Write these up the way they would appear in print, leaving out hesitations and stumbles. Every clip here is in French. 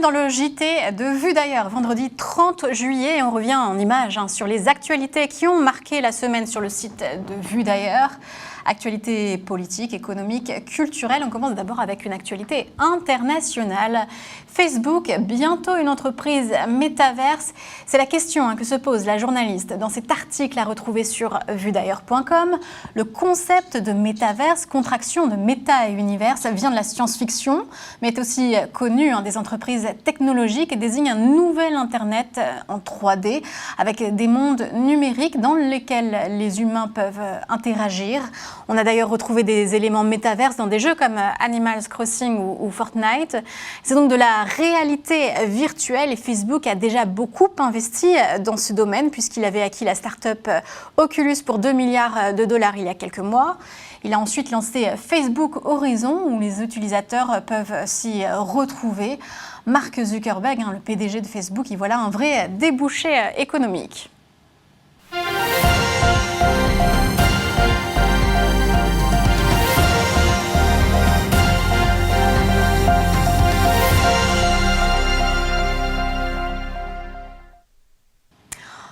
dans le JT de Vue d'ailleurs, vendredi 30 juillet. On revient en images sur les actualités qui ont marqué la semaine sur le site de Vue d'ailleurs. Actualité politique, économique, culturelle. On commence d'abord avec une actualité internationale. Facebook, bientôt une entreprise métaverse. C'est la question que se pose la journaliste dans cet article à retrouver sur vuedailleurs.com. Le concept de métaverse, contraction de méta et univers, vient de la science-fiction, mais est aussi connu des entreprises technologiques et désigne un nouvel Internet en 3D avec des mondes numériques dans lesquels les humains peuvent interagir. On a d'ailleurs retrouvé des éléments métaverses dans des jeux comme Animal Crossing ou Fortnite. C'est donc de la réalité virtuelle et Facebook a déjà beaucoup investi dans ce domaine puisqu'il avait acquis la start-up Oculus pour 2 milliards de dollars il y a quelques mois. Il a ensuite lancé Facebook Horizon où les utilisateurs peuvent s'y retrouver. Mark Zuckerberg, le PDG de Facebook, y voilà un vrai débouché économique.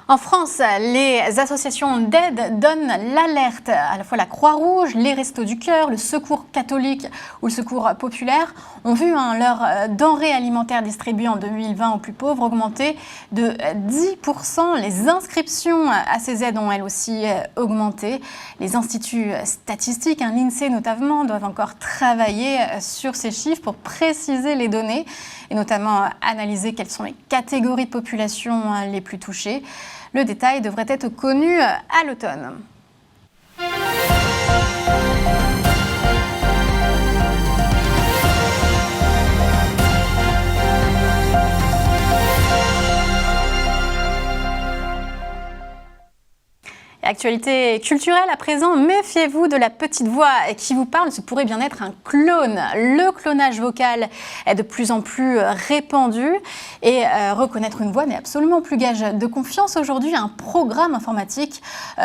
En France, les associations d'aide donnent l'alerte. À la fois la Croix-Rouge, les Restos du Cœur, le Secours catholique ou le Secours populaire ont vu leurs denrées alimentaires distribuées en 2020 aux plus pauvres augmenter de 10%. Les inscriptions à ces aides ont elles aussi augmenté. Les instituts statistiques, l'INSEE notamment, doivent encore travailler sur ces chiffres pour préciser les données et notamment analyser quelles sont les catégories de population les plus touchées. Le détail devrait être connu à l'automne. Actualité culturelle à présent, méfiez-vous de la petite voix qui vous parle, ce pourrait bien être un clone. Le clonage vocal est de plus en plus répandu et reconnaître une voix n'est absolument plus gage de confiance. Aujourd'hui, un programme informatique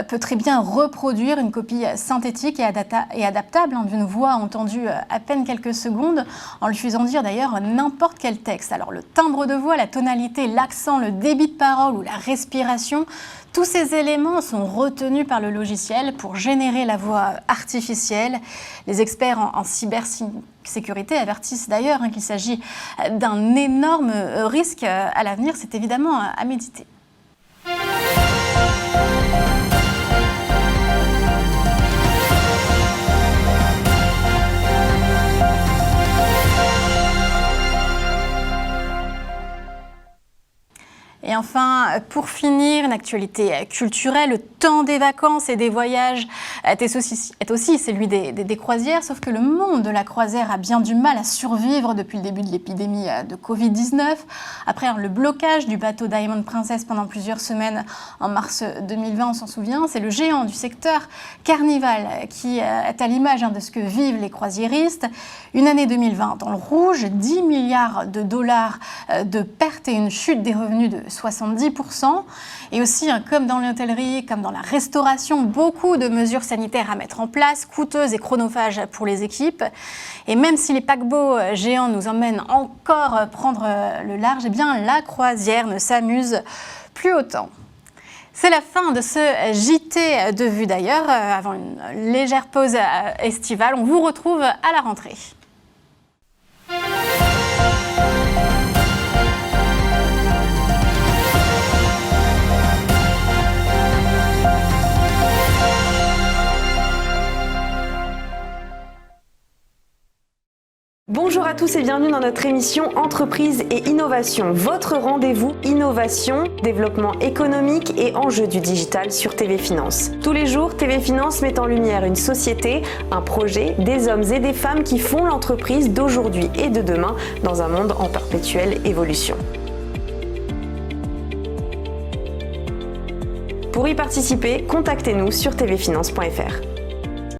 peut très bien reproduire une copie synthétique et adaptable d'une voix entendue à peine quelques secondes en lui faisant dire d'ailleurs n'importe quel texte. Alors le timbre de voix, la tonalité, l'accent, le débit de parole ou la respiration, tous ces éléments sont retenus par le logiciel pour générer la voix artificielle. Les experts en cybersécurité avertissent d'ailleurs qu'il s'agit d'un énorme risque à l'avenir. C'est évidemment à méditer. Et enfin, pour finir, une actualité culturelle, le temps des vacances et des voyages est aussi celui des croisières, sauf que le monde de la croisière a bien du mal à survivre depuis le début de l'épidémie de Covid-19. Après le blocage du bateau Diamond Princess pendant plusieurs semaines en mars 2020, on s'en souvient, c'est le géant du secteur Carnival qui est à l'image de ce que vivent les croisiéristes. Une année 2020 dans le rouge, 10 milliards de dollars de pertes et une chute des revenus de 70%. Et aussi, comme dans l'hôtellerie, comme dans la restauration, beaucoup de mesures sanitaires à mettre en place, coûteuses et chronophages pour les équipes. Et même si les paquebots géants nous emmènent encore prendre le large, eh bien la croisière ne s'amuse plus autant. C'est la fin de ce JT de Vue d'ailleurs. Avant une légère pause estivale, on vous retrouve à la rentrée. Bonjour à tous et bienvenue dans notre émission Entreprise et Innovation, votre rendez-vous innovation, développement économique et enjeux du digital sur TV Finance. Tous les jours, TV Finance met en lumière une société, un projet, des hommes et des femmes qui font l'entreprise d'aujourd'hui et de demain dans un monde en perpétuelle évolution. Pour y participer, contactez-nous sur tvfinance.fr.